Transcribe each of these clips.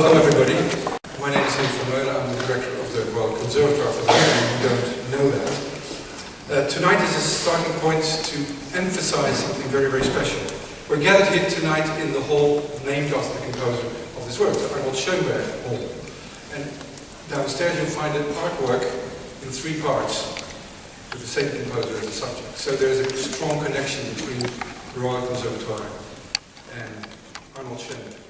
Welcome everybody. My name is Henk from Meulen. I'm the director of the Conservatoire for those of you who don't know that. Tonight is a starting point to emphasize something very, very special. We're gathered here tonight in the hall named after the composer of this work, the Arnold Schoenberg Hall. And downstairs you'll find an artwork in 3 parts with the same composer as the subject. So there's a strong connection between the Royal Conservatoire and Arnold Schoenberg.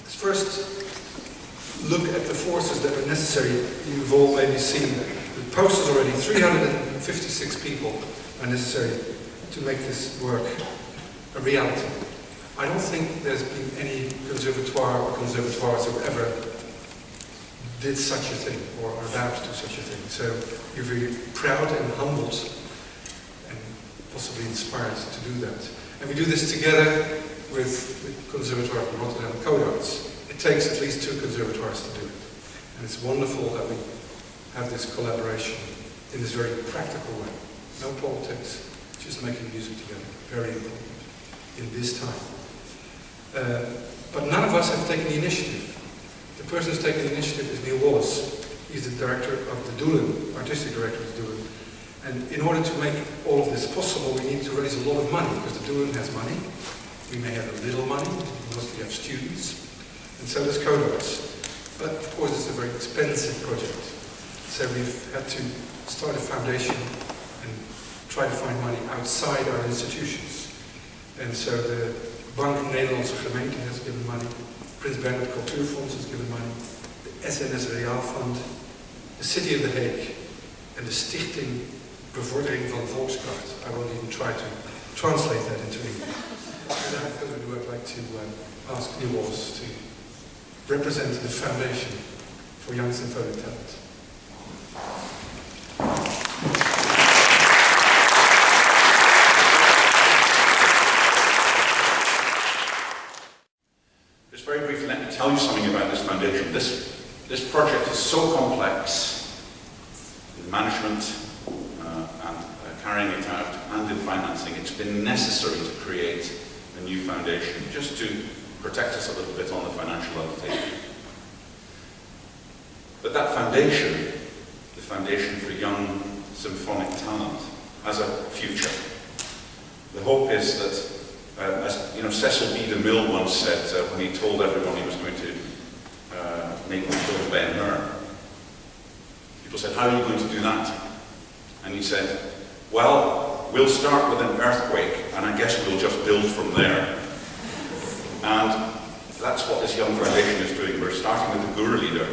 Let's first look at the forces that were necessary. You've all maybe seen the posters already. 356 people are necessary to make this work a reality. I don't think there's been any conservatoire or conservatoires who ever did such a thing or are about to do such a thing. So you're very proud and humbled and possibly inspired to do that. And we do this together with the Conservatoire of Rotterdam Codarts. It takes at least 2 conservatoires to do it. And it's wonderful that we have this collaboration in this very practical way. No politics, just making music together. Very important in this time. But none of us have taken the initiative. The person who's taken the initiative is Neil Wallace. He's the director of the Doelen, artistic director of the Doelen. And in order to make all of this possible, we need to raise a lot of money, because the Doelen has money. We may have a little money, mostly have students, and so does Codarts. But of course it's a very expensive project. So we've had to start a foundation and try to find money outside our institutions. And so the Bank Nederlandse Gemeente has given money, Prins Bernhard Cultuurfonds has given money, the SNS Reaal Fund, the City of The Hague, and the Stichting Bevordering van Volkskracht. I won't even try to translate that into English. And I'd like to ask Neil Wallace to represent the Foundation for Young Symphonic Talent. Just very briefly, let me tell you something about this foundation. This project is so complex in management and carrying it out and in financing. It's been necessary to create a new foundation just to protect us a little bit on the financial undertaking. But that foundation, the Foundation for Young Symphonic Talent, has a future. The hope is that, as you know, Cecil B. DeMille once said when he told everyone he was going to make them kill Ben-Hur, people said, "How are you going to do that?" And he said, "Well, we'll start with an earthquake, and I guess we'll just build from there." And that's what this Young Foundation is doing. We're starting with the Gurrelieder,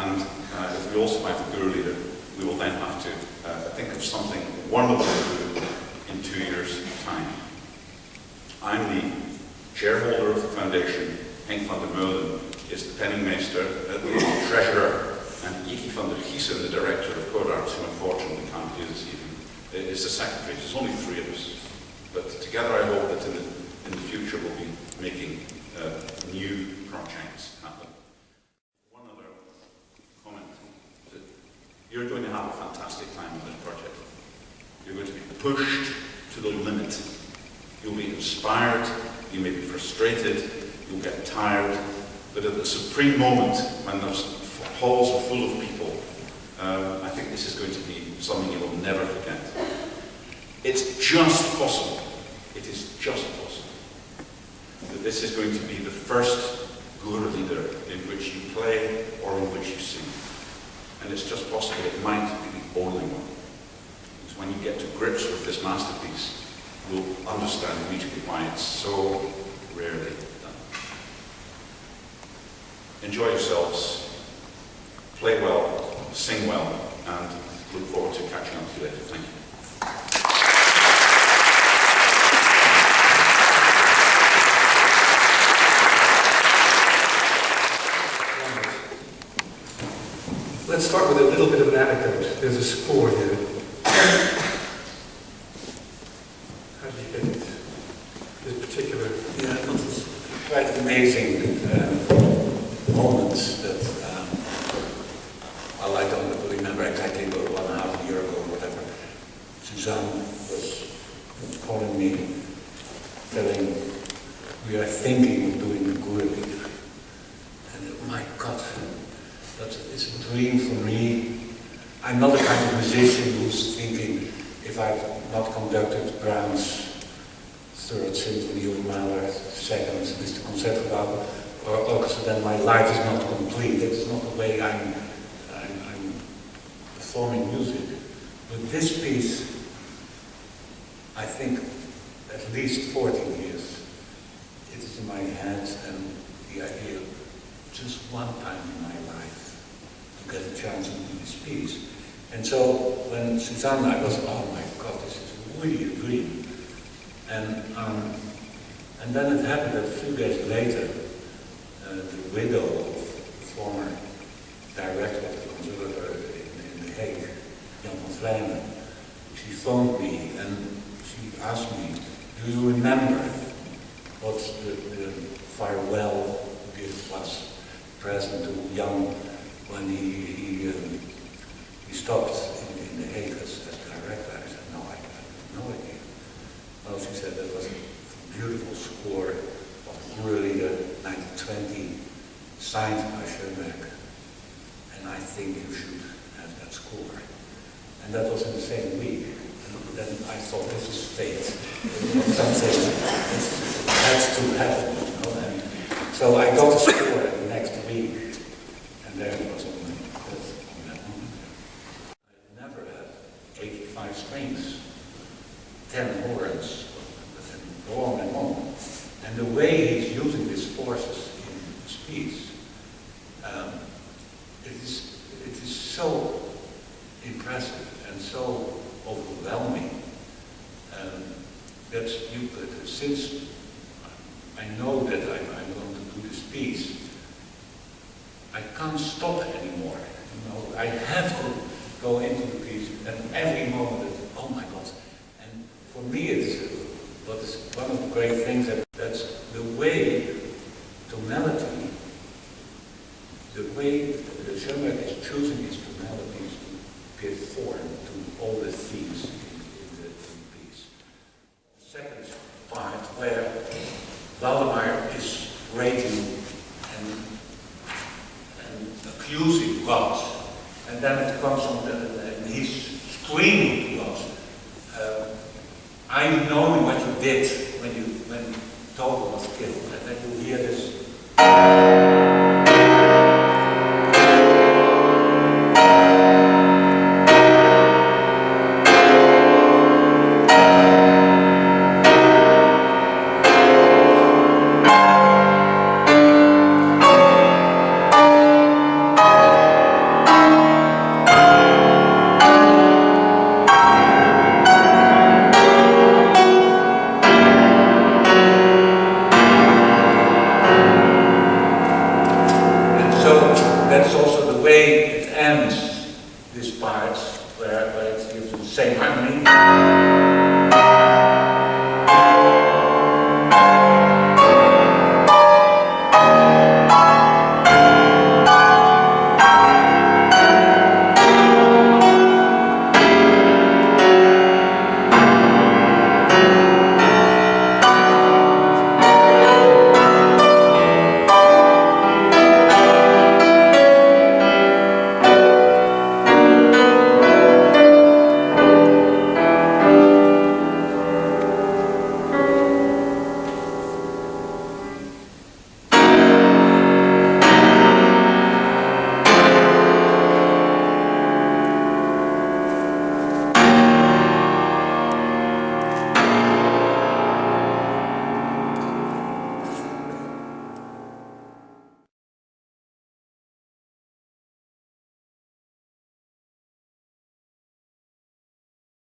and if we also have the Gurrelieder, we will then have to think of something wonderful to do in 2 years' time. I'm the shareholder of the foundation. Henk van der Meulen is the penningmeester, the treasurer, and Iki van der Giesen, the director of Codarts, who unfortunately can't be here this evening, is the secretary. There's only 3 of us. But together I hope that in the future we'll be making new projects happen. One other comment. You're going to have a fantastic time in this project. You're going to be pushed to the limit. You'll be inspired, you may be frustrated, you'll get tired, but at the supreme moment when those halls are full of people, I think this is going to be something you will never forget. It's just possible, it is just possible, that this is going to be the first Gurrelieder in which you play or in which you sing. And it's just possible it might be the only one. It's when you get to grips with this masterpiece, you'll understand immediately why it's so rarely done. Enjoy yourselves, play well, sing well, and look forward to catching up with you later. Thank you. Let's start with a little bit of an anecdote. There's a score here. How do you get it? This particular... Yeah, it was quite amazing moments that well, I don't remember exactly, but 1.5 years ago or whatever, Suzanne was calling me, telling we are thinking of doing the Gurrelieder. dream for me. I'm not the kind of musician who's thinking, if I've not conducted Brahms' Third Symphony or Mahler Second, Mr. Conservatoire or orchestra, then my life is not complete. It's not the way I'm performing music. With this piece, I think at least 14 years. It is in my hands, and the idea, just one time in my life, to get a chance to do this piece. And so when Suzanne, I was, oh my God, this is really a dream. And then it happened that a few days later, the widow of the former director of the Conservatory in The Hague, Jan van Vlijmen, she phoned me and she asked me, do you remember what the farewell gift was present to Jan when he stopped in The Hague as director? I said, no, I have no idea. Well, she said that was a beautiful score of Gurrelieder 1920, signed by Schoenberg. And I think you should have that score. And that was in the same week. And then I thought, this is fate. Something has to happen, you know. And so I got the score the next week, and there it was on that moment. I never had 85 strings, 10 horns, and on and on. And the way he's using these forces in this piece, it is so impressive and so overwhelming that since I know that I'm going to do this piece, I can't stop anymore. You know, I have to go into the piece, and every moment, oh my God. And for me, it's what is one of the great things that's the way tonality, the way the Schoenberg is choosing his tonalities to give form to all the themes in the piece. The second part where Waldemar is raging and accusing God, and then it comes on and he's screaming to God. I know what you did when Togo was killed, and then you hear this. That's also the way it ends, this part, where it gives the same harmony.